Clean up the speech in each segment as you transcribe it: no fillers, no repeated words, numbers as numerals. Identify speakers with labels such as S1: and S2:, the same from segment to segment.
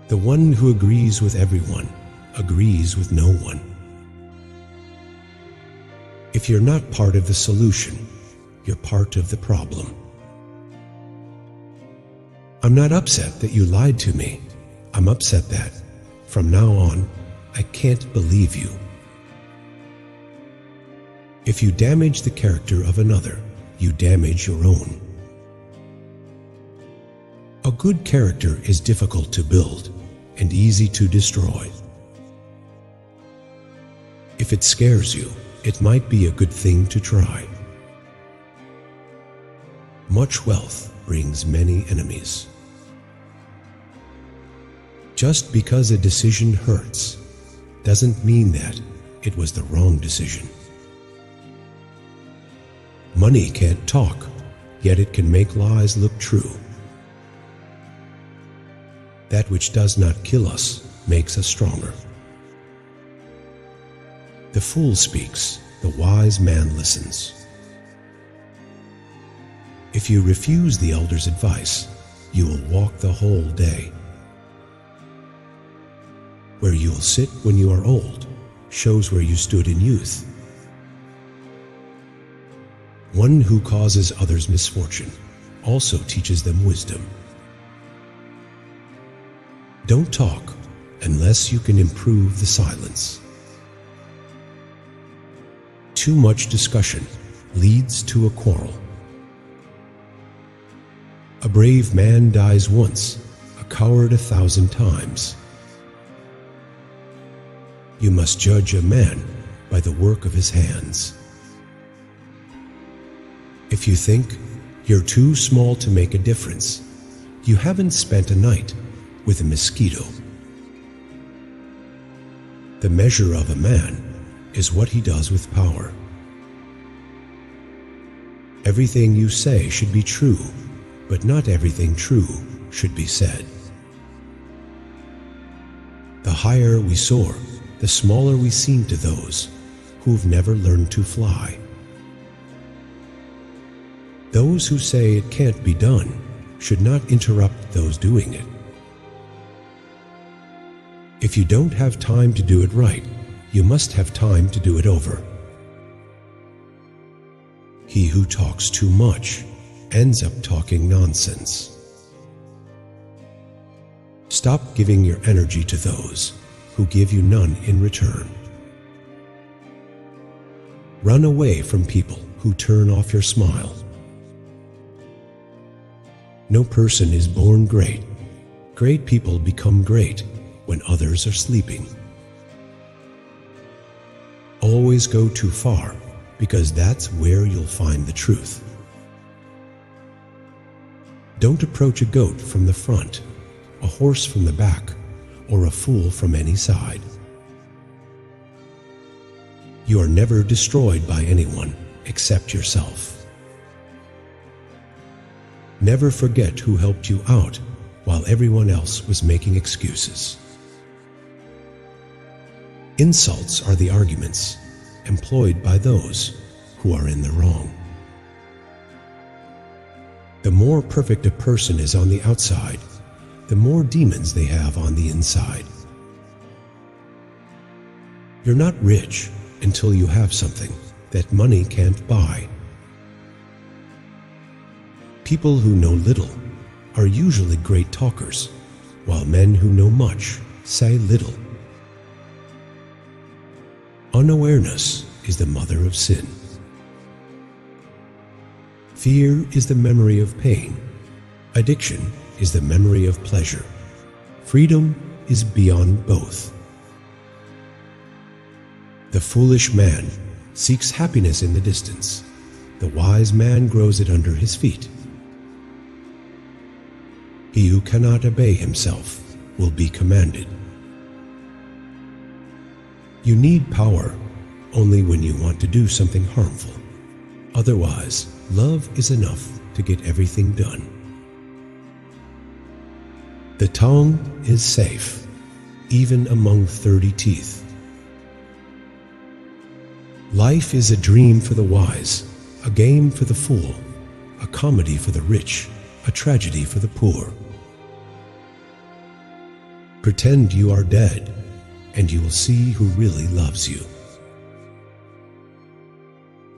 S1: The one who agrees with everyone agrees with no one. If you're not part of the solution, you're part of the problem. I'm not upset that you lied to me. I'm upset that, from now on, I can't believe you. If you damage the character of another, you damage your own. A good character is difficult to build and easy to destroy. If it scares you, it might be a good thing to try. Much wealth brings many enemies. Just because a decision hurts doesn't mean that it was the wrong decision. Money can't talk, yet it can make lies look true. That which does not kill us makes us stronger. The fool speaks, the wise man listens. If you refuse the elder's advice, you will walk the whole day. Where you will sit when you are old shows where you stood in youth. One who causes others misfortune also teaches them wisdom. Don't talk unless you can improve the silence. Too much discussion leads to a quarrel. A brave man dies once, a coward 1,000 times. You must judge a man by the work of his hands. If you think you're too small to make a difference, you haven't spent a night with a mosquito. The measure of a man is what he does with power. Everything you say should be true, but not everything true should be said. The higher we soar, the smaller we seem to those who've never learned to fly. Those who say it can't be done should not interrupt those doing it. If you don't have time to do it right, you must have time to do it over. He who talks too much ends up talking nonsense. Stop giving your energy to those who give you none in return. Run away from people who turn off your smile. No person is born great. Great people become great when others are sleeping. Always go too far, because that's where you'll find the truth. Don't approach a goat from the front, a horse from the back, or a fool from any side. You are never destroyed by anyone except yourself. Never forget who helped you out while everyone else was making excuses. Insults are the arguments employed by those who are in the wrong. The more perfect a person is on the outside, the more demons they have on the inside. You're not rich until you have something that money can't buy. People who know little are usually great talkers, while men who know much say little. Unawareness is the mother of sin. Fear is the memory of pain. Addiction is the memory of pleasure. Freedom is beyond both. The foolish man seeks happiness in the distance. The wise man grows it under his feet. He who cannot obey himself will be commanded. You need power only when you want to do something harmful. Otherwise, love is enough to get everything done. The tongue is safe, even among 30 teeth. Life is a dream for the wise, a game for the fool, a comedy for the rich, a tragedy for the poor. Pretend you are dead, and you will see who really loves you.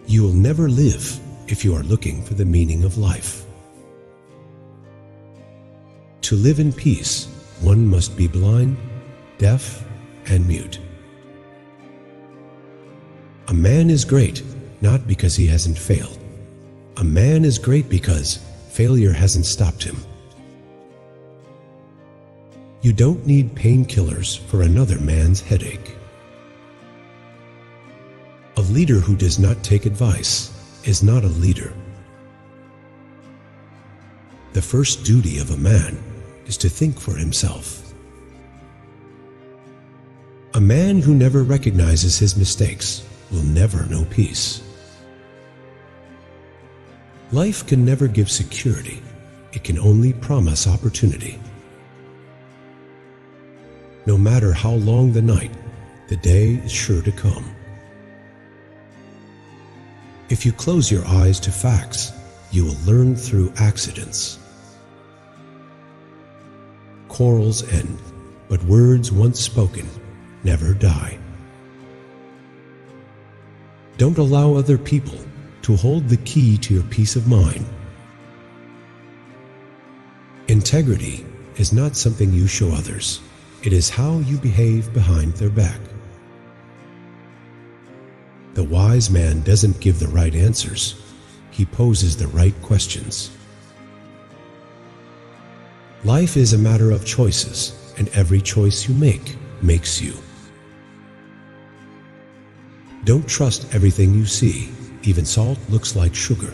S1: You will never live if you are looking for the meaning of life. To live in peace, one must be blind, deaf, and mute. A man is great not because he hasn't failed. A man is great because failure hasn't stopped him. You don't need painkillers for another man's headache. A leader who does not take advice is not a leader. The first duty of a man is to think for himself. A man who never recognizes his mistakes will never know peace. Life can never give security. It can only promise opportunity. No matter how long the night, the day is sure to come. If you close your eyes to facts, you will learn through accidents. Quarrels end, but words once spoken never die. Don't allow other people to hold the key to your peace of mind. Integrity is not something you show others. It is how you behave behind their back. The wise man doesn't give the right answers. He poses the right questions. Life is a matter of choices, and every choice you make makes you. Don't trust everything you see. Even salt looks like sugar.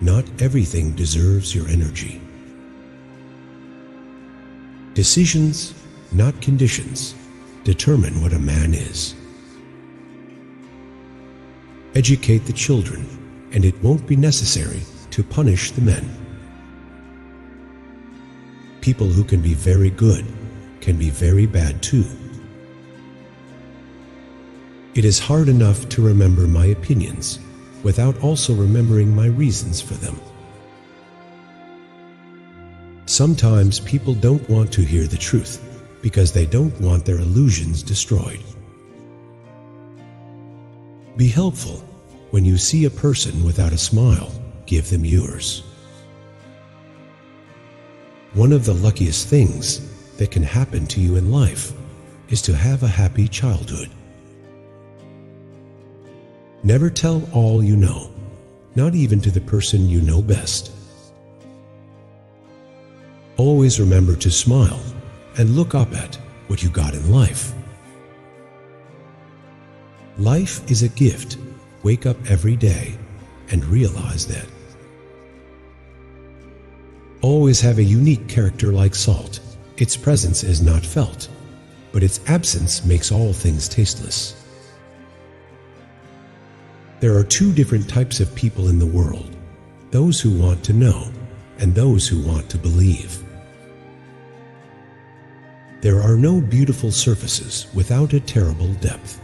S1: Not everything deserves your energy. Decisions, not conditions, determine what a man is. Educate the children, and it won't be necessary to punish the men. People who can be very good can be very bad too. It is hard enough to remember my opinions without also remembering my reasons for them. Sometimes people don't want to hear the truth because they don't want their illusions destroyed. Be helpful. When you see a person without a smile, give them yours. One of the luckiest things that can happen to you in life is to have a happy childhood. Never tell all you know, not even to the person you know best. Always remember to smile and look up at what you got in life. Life is a gift. Wake up every day and realize that. Always have a unique character like salt. Its presence is not felt, but its absence makes all things tasteless. There are two different types of people in the world: those who want to know and those who want to believe. There are no beautiful surfaces without a terrible depth.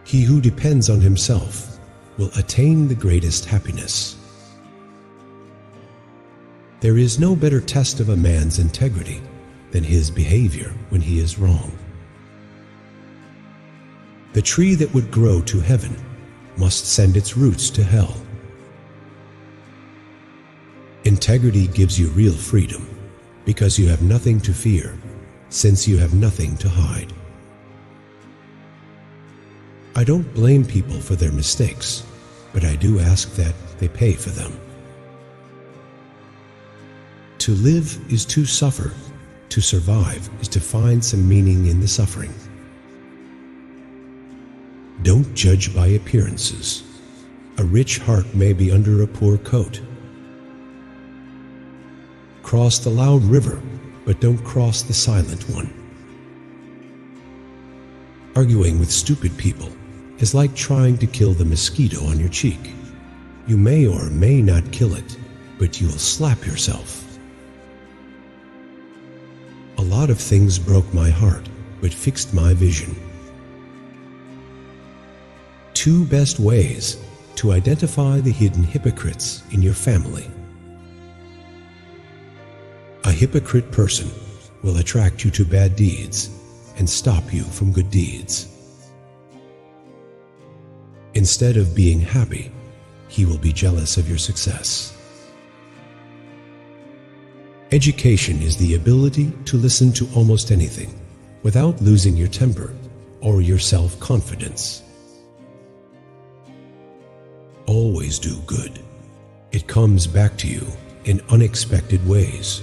S1: He who depends on himself will attain the greatest happiness. There is no better test of a man's integrity than his behavior when he is wrong. The tree that would grow to heaven must send its roots to hell. Integrity gives you real freedom because you have nothing to fear, since you have nothing to hide. I don't blame people for their mistakes, but I do ask that they pay for them. To live is to suffer. To survive is to find some meaning in the suffering. Don't judge by appearances. A rich heart may be under a poor coat. Cross the loud river, but don't cross the silent one. Arguing with stupid people is like trying to kill the mosquito on your cheek. You may or may not kill it, but you'll slap yourself. A lot of things broke my heart, but fixed my vision. Two best ways to identify the hidden hypocrites in your family. hypocrite person will attract you to bad deeds and stop you from good deeds. Instead of being happy, he will be jealous of your success. Education is the ability to listen to almost anything without losing your temper or your self-confidence. Always do good. It comes back to you in unexpected ways.